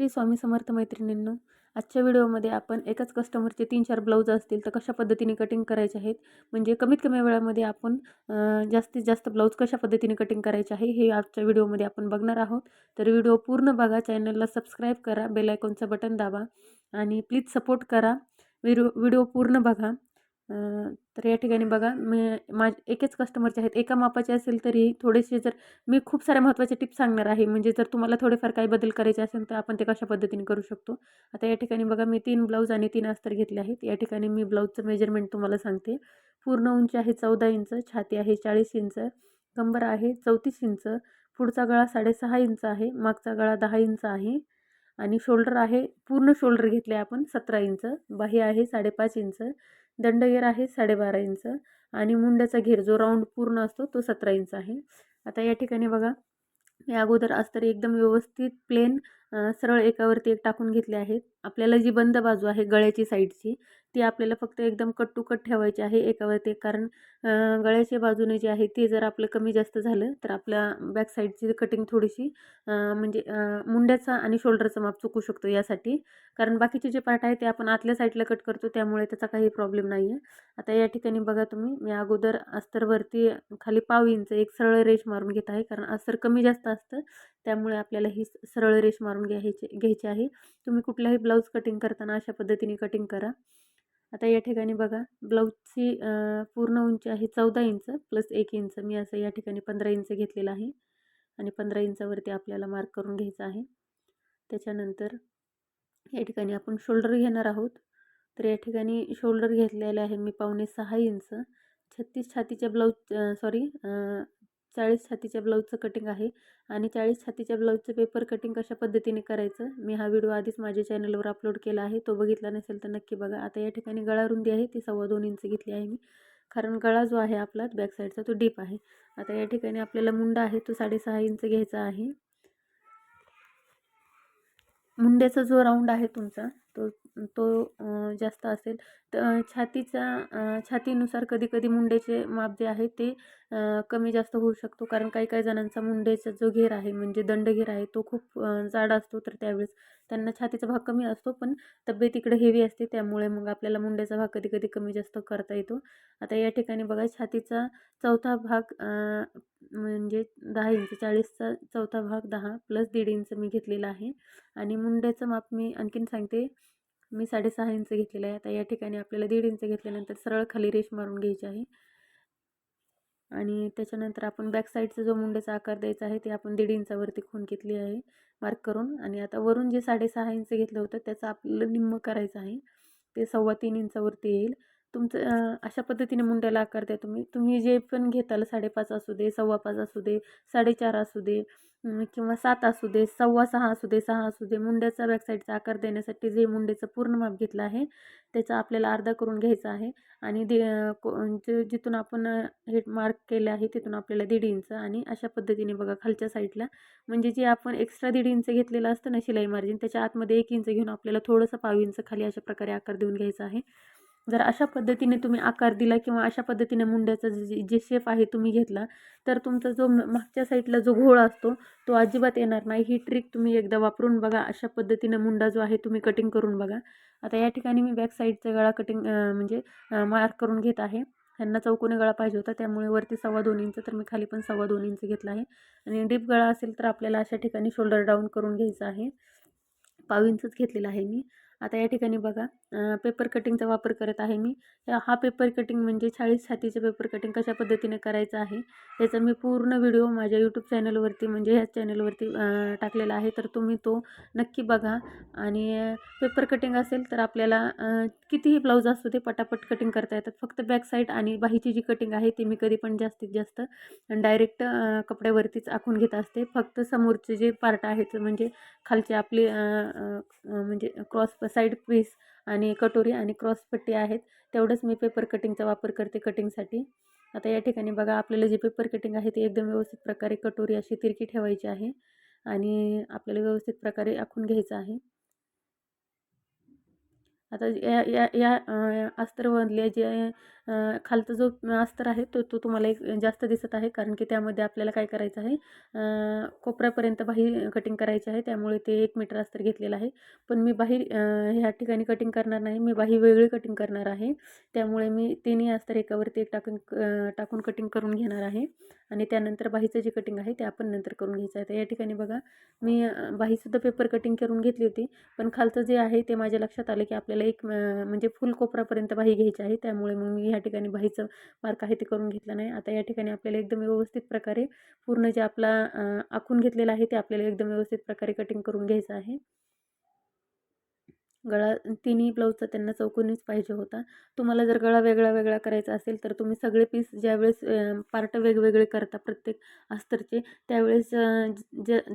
श्री स्वामी समर्थ मैत्रिणींनो, आजच्या व्हिडिओमध्ये आपण एकाच कस्टमरचे 3-4 ब्लाऊज असतील तर कशा पद्धतीने कटिंग करायचे आहेत, म्हणजे कमीत कमी वेळामध्ये आपण जास्तीत जास्त ब्लाऊज कशा पद्धतीने कटिंग करायचे आहे हे आजच्या व्हिडिओमध्ये आपण बघणार आहोत. तर व्हिडिओ पूर्ण बघा, चॅनलला सबस्क्राईब करा, बेल आयकॉनचं बटन दाबा आणि प्लीज सपोर्ट करा. व्हिडिओ पूर्ण बघा. तर या ठिकाणी बघा, एकच कस्टमरचे आहेत, एका मापाचे असेल तरी थोडेसे, जर मी खूप साऱ्या महत्त्वाच्या टिप्स सांगणार आहे, म्हणजे जर तुम्हाला थोडेफार काही बदल करायचे असेल तर आपण ते कशा पद्धतीने करू शकतो. आता या ठिकाणी बघा, मी 3 ब्लाऊज आणि 3 अस्तर घेतले आहेत. या ठिकाणी मी ब्लाऊजचं मेजरमेंट तुम्हाला सांगते. पूर्ण उंची आहे 14 इंच, छाती आहे 40 इंच, कंबर आहे 34 इंच, पुढचा गळा 6.5 इंच आहे, मागचा गळा 10 इंच आहे आणि शोल्डर आहे, पूर्ण शोल्डर घेतले आपण 17 इंच, बाही आहे 5.5 इंच, दंडगेर आहे 12.5 इंच आणि मुंड्याचा घेर जो राऊंड पूर्ण असतो तो 17 इंच आहे. आता या ठिकाणी बघा, मी अगोदर अस्तर एकदम व्यवस्थित प्लेन सरळ एकावरती एक टाकून घेतले आहेत. आपल्याला जी बंद बाजू आहे गळ्याची साईडची, ती आपल्याला फक्त एकदम कट टू कट ठेवायची आहे एकावरती एक, कारण गळ्याच्या बाजूने जे आहे ते जर आपलं कमी जास्त झालं तर आपल्या बॅक साईडची कटिंग थोडीशी म्हणजे मुंड्याचा आणि शोल्डरचं माप चुकू शकतो. यासाठी, कारण बाकीचे जे पार्ट आहे ते आपण आतल्या साईडला कट करतो, त्यामुळे त्याचा काही प्रॉब्लेम नाही आहे. आता या ठिकाणी बघा तुम्ही, मी अगोदर अस्तरवरती खाली पाव इंच एक सरळ रेष मारून घेत आहे, कारण अस्तर कमी जास्त असतं, त्यामुळे आपल्याला ही सरळ रेष मारून घ्यायची आहे. तुम्ही कुठल्याही ब्लाऊज कटिंग करताना अशा पद्धतीने कटिंग करा. आता या ठिकाणी बघा, ब्लाऊजची पूर्ण उंची आहे 14 इंच प्लस 1 इंच, मी असं या ठिकाणी 15 इंच घेतलेलं आहे आणि 15 इंचावरती आपल्याला मार्क करून घ्यायचं आहे. त्याच्यानंतर या ठिकाणी आपण शोल्डर घेणार आहोत. तर या ठिकाणी शोल्डर घेतलेले आहे मी 5.25 इंच. 36 छातीच्या ब्लाऊज 40 छातीच्या ब्लाऊजचं कटिंग आहे आणि 40 छातीच्या ब्लाऊजचं पेपर कटिंग कशा पद्धतीने करायचं, मी हा व्हिडिओ आधीच माझ्या चॅनलवर अपलोड केला आहे. तो बघितला नसेल तर नक्की बघा. आता या ठिकाणी गळा रुंदी आहे ती 2.25 इंच घेतली आहे मी, कारण गळा जो आहे आपला बॅक साईडचा तो डीप आहे. आता या ठिकाणी आपल्याला मुंडा आहे तो 6.5 इंच घ्यायचा आहे. मुंड्याचा जो राऊंड आहे तुमचा तो तो जास्त असेल तर छातीनुसार कधी-कधी मुंड्याचे माप जे आहे ते कमी जास्त होऊ शकतो, कारण काही-काही जणांचा मुंड्याचा जो घेर आहे, म्हणजे दंडघेर आहे, तो खूप जाड असतो, तर त्यावेळेस त्यांना छातीचा भाग कमी असतो, पण तब्येत इकडे हेवी असते, त्यामुळे मग आपल्याला मुंड्याचा भाग कधी-कधी कमी जास्त करता येतो. आता या ठिकाणी बघा, छातीचा चौथा भाग म्हणजे 10 इंच, 40चा चौथा भाग 10 प्लस 1.5 इंच मी घेतलेला आहे आणि मुंड्याचं माप मी आणखीन सांगते, मी 6.5 इंच घेतलेलं आहे. आता या ठिकाणी आपल्याला 1.5 इंच घेतल्यानंतर सरळ खाली रेष मारून घ्यायची आहे आणि त्याच्यानंतर आपण बॅक साईडचा जो मुंड्याचा आकार द्यायचा आहे ते आपण 1.5 इंचावरती खूण घेतली आहे मार्क करून, आणि आता वरून जे 6.5 इंच घेतलं होतं त्याचं आपल्याला निम्म करायचं आहे, ते 3.25 इंचावरती येईल. तुमचं अशा पद्धतीने मुंड्याला आकार द्या. तुम्ही जे पण घेताल, 5.5 असू दे, 5.25 असू दे, 4.5 असू दे किंवा 7 असू दे, 6.25 असू दे, 6 असू दे, मुंड्याचा बॅक साईडचा आकार देण्यासाठी जे मुंड्याचं पूर्ण माप घेतलं आहे त्याचा आपल्याला अर्धा करून घ्यायचा आहे आणि जिथून आपण हे मार्क केले आहे तिथून आपल्याला 1.5 इंच, आणि अशा पद्धतीने बघा खालच्या साईडला, म्हणजे जे आपण एक्स्ट्रा 1.5 इंच घेतलेलं असतं ना शिलाई मार्जिन, त्याच्या आतमध्ये 1 इंच घेऊन आपल्याला थोडंसं 1.5 इंच खाली अशा प्रकारे आकार देऊन घ्यायचा आहे. जर अशा पद्धतीने तुम्ही आकार दिला किंवा अशा पद्धतीने मुंड्याचा जे शेप आहे तुम्ही घेतला, तर तुमचा जो मागच्या साईडला जो घोळ असतो तो अजिबात येणार नाही. ही ट्रिक तुम्ही एकदा वापरून बघा. अशा पद्धतीने मुंडा जो आहे तुम्ही कटिंग करून बघा. आता या ठिकाणी मी बॅक साईडचा गळा कटिंग म्हणजे मार्क करून घेत आहे. ह्यांना चौकोनी गळा पाहिजे होता, त्यामुळे वरती 2.25 इंच, तर मी खाली पण 2.25 इंच घेतला आहे. आणि डीप गळा असेल तर आपल्याला अशा ठिकाणी शोल्डर डाऊन करून घ्यायचं आहे. 1.5 इंचच घेतलेला आहे मी. आता या ठिकाणी बघा, पेपर कटिंगचा वापर करत आहे मी. हा पेपर कटिंग म्हणजे 40 छातीचं पेपर कटिंग कशा पद्धतीने करायचं आहे याचा मी पूर्ण व्हिडिओ माझ्या यूट्यूब चॅनलवरती, म्हणजे ह्याच चॅनलवरती टाकलेला आहे, तर तुम्ही तो नक्की बघा. आणि पेपर कटिंग असेल तर आपल्याला कितीही ब्लाऊज असू दे पटापट कटिंग करता येतात. फक्त बॅक साईड आणि बाहीची जी कटिंग आहे ती मी कधी पण जास्तीत जास्त डायरेक्ट कपड्यावरतीच आखून घेत असते. फक्त समोरचे जे पार्ट आहेत, म्हणजे खालचे आपले म्हणजे क्रॉस साईड पीस आणि कटोरी आणि क्रॉस पट्टी आहेत, तेवढंच मी पेपर कटिंगचा वापर करते कटिंगसाठी. आता या ठिकाणी बघा, आपल्याला जी पेपर कटिंग आहे ती एकदम व्यवस्थित प्रकारे कटोरी अशी तिरकी ठेवायची आहे आणि आपल्याला व्यवस्थित प्रकारे आखून घ्यायचं आहे. आता या या या अस्तरमधले जे खालचा जो अस्तर आहे तो तुम्हाला एक जास्त दिसत आहे, कारण की त्यामध्ये आपल्याला काय करायचं आहे, कोपऱ्यापर्यंत बाही कटिंग करायची आहे, त्यामुळे ते 1 मीटर अस्तर घेतलेलं आहे. पण मी बाही ह्या ठिकाणी कटिंग करणार नाही, मी बाही वेगळी कटिंग करणार आहे. त्यामुळे मी तिन्ही अस्तर एकावरती एक टाकून कटिंग करून घेणार आहे आणि त्यानंतर बाहीचं जे कटिंग आहे ते आपण नंतर करून घ्यायचं आहे. तर या ठिकाणी बघा मी बाहीसुद्धा पेपर कटिंग करून घेतली होती, पण खालचं जे आहे ते माझ्या लक्षात आलं की आपल्याला एक म्हणजे फुल कोपरापर्यंत बाही घ्यायची आहे, त्यामुळे मग मी ह्या ठिकाणी बाहीचं मार्क आहे ते करून घेतलं नाही. आता या ठिकाणी आपल्याला एकदम व्यवस्थित प्रकारे पूर्ण जे आपला आखून घेतलेला आहे ते आपल्याला एकदम व्यवस्थित प्रकारे कटिंग करून घ्यायचं आहे. गळा तिन्ही ब्लाऊजचा त्यांना चौकोनीच पाहिजे होता. तुम्हाला जर गळा वेगळा करायचा असेल तर तुम्ही सगळे पीस ज्यावेळेस पार्ट वेगवेगळे करता प्रत्येक अस्तरचे, त्यावेळेस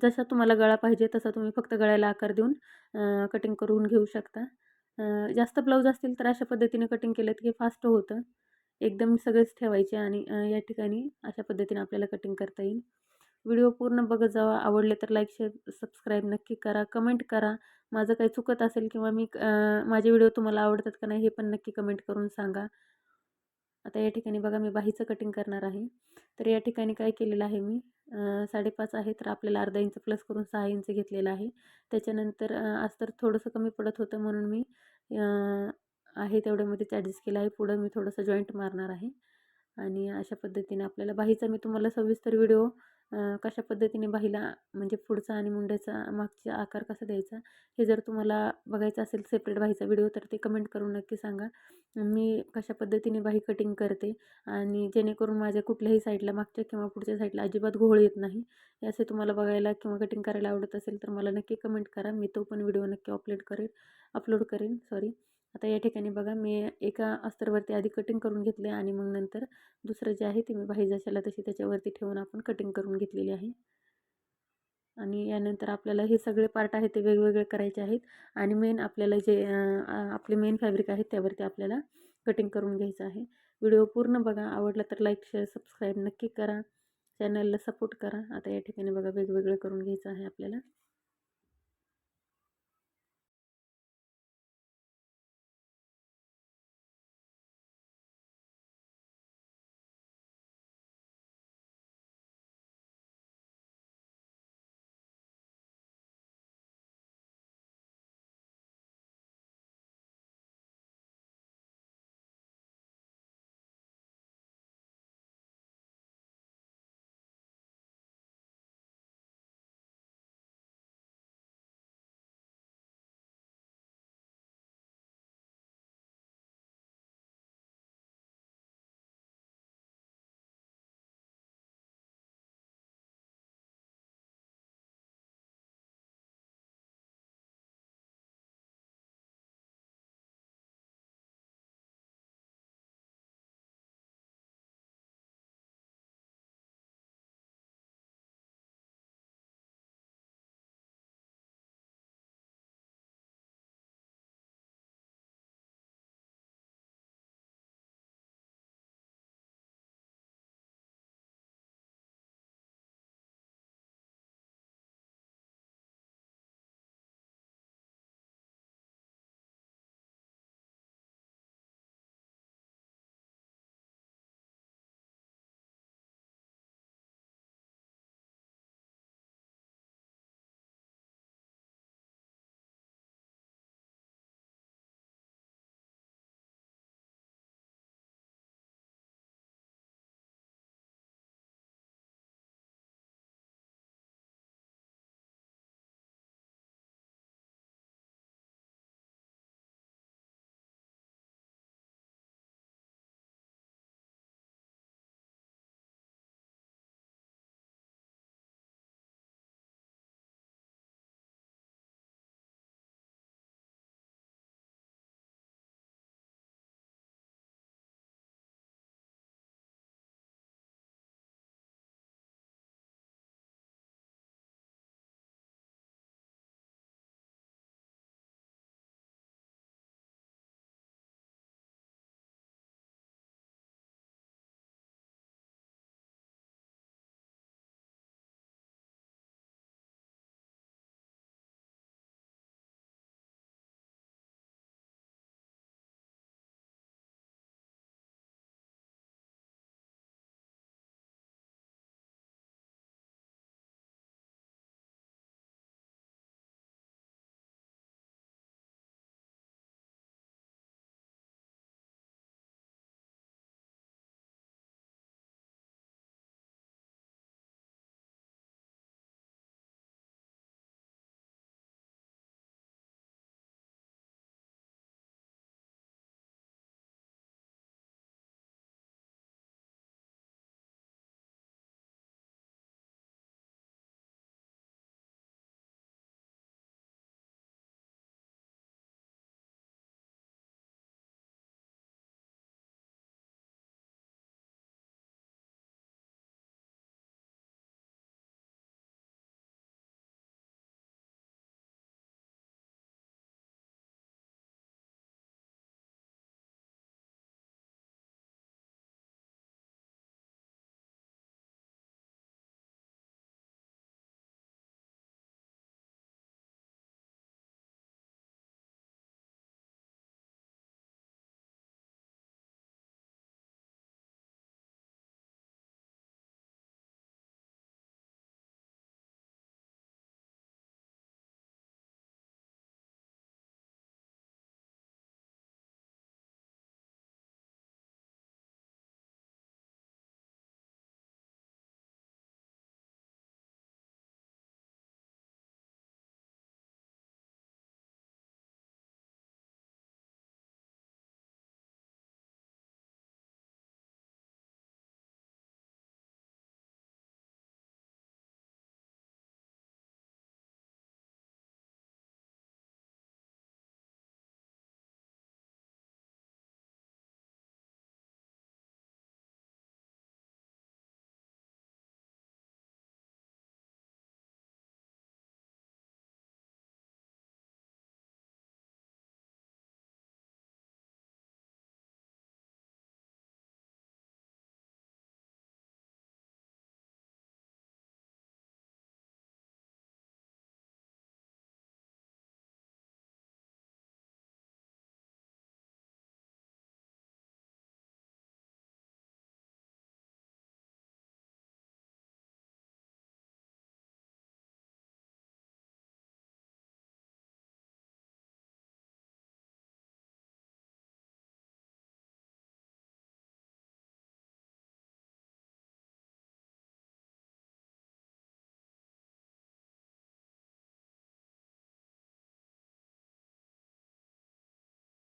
जसा तुम्हाला गळा पाहिजे तसा तुम्ही फक्त गळ्याला आकार देऊन कटिंग करून घेऊ शकता. जास्त ब्लाऊज असतील तर अशा पद्धतीने कटिंग केलं की फास्ट होतं. एकदम सगळेच ठेवायचे आणि या ठिकाणी अशा पद्धतीने आपल्याला कटिंग करता येईल. व्हिडिओ पूर्ण बघत जावा. आवडले तर लाईक, शेअर, सबस्क्राईब नक्की करा. कमेंट करा. माझं काही चुकत असेल किंवा माझे व्हिडिओ तुम्हाला आवडतात का नाही हे पण नक्की कमेंट करून सांगा. आता या ठिकाणी बघा मी बाहीचं कटिंग करणार आहे. तर या ठिकाणी काय केलेलं आहे मी 5.5 आहे, तर आपल्याला अर्धा इंच प्लस करून 6 इंच घेतलेलं आहे. त्याच्यानंतर अस्तर थोडंसं कमी पडत होतं म्हणून मी आहे तेवढ्यामध्येच ॲडजस्ट केलं आहे. पुढं मी थोडंसं जॉईंट मारणार आहे आणि अशा पद्धतीने आपल्याला बाहीचा मी तुम्हाला सविस्तर व्हिडिओ कशा पद्धतीने बाहीला म्हणजे पुढचा आणि मुंड्याचा मागचा आकार कसा द्यायचा हे जर तुम्हाला बघायचं असेल सेपरेट बाहीचा व्हिडिओ तर ते कमेंट करून नक्की सांगा. मी कशा पद्धतीने बाही कटिंग करते आणि जेणेकरून माझ्या कुठल्याही साईडला मागच्या किंवा पुढच्या साईडला अजिबात घोळ येत नाही. हे असे तुम्हाला बघायला किंवा कटिंग करायला आवडत असेल तर मला नक्की कमेंट करा. मी तो पण व्हिडिओ नक्की अपलोड करेन सॉरी. आता या ठिकाणी बघा मी एका अस्तरवरती आधी कटिंग करून घेतले आणि मग नंतर दुसरं जे आहे ते मी बाही जशाला तशी त्याच्यावरती ठेवून आपण कटिंग करून घेतलेली आहे. आणि यानंतर आपल्याला हे सगळे पार्ट आहेत ते वेगवेगळे करायचे आहेत आणि मेन आपल्याला जे आपले मेन फॅब्रिक आहेत त्यावरती आपल्याला कटिंग करून घ्यायचं आहे. व्हिडिओ पूर्ण बघा. आवडला तर लाईक, शेअर, सबस्क्राईब नक्की करा. चॅनलला सपोर्ट करा. आता या ठिकाणी बघा वेगवेगळं करून घ्यायचं आहे आपल्याला.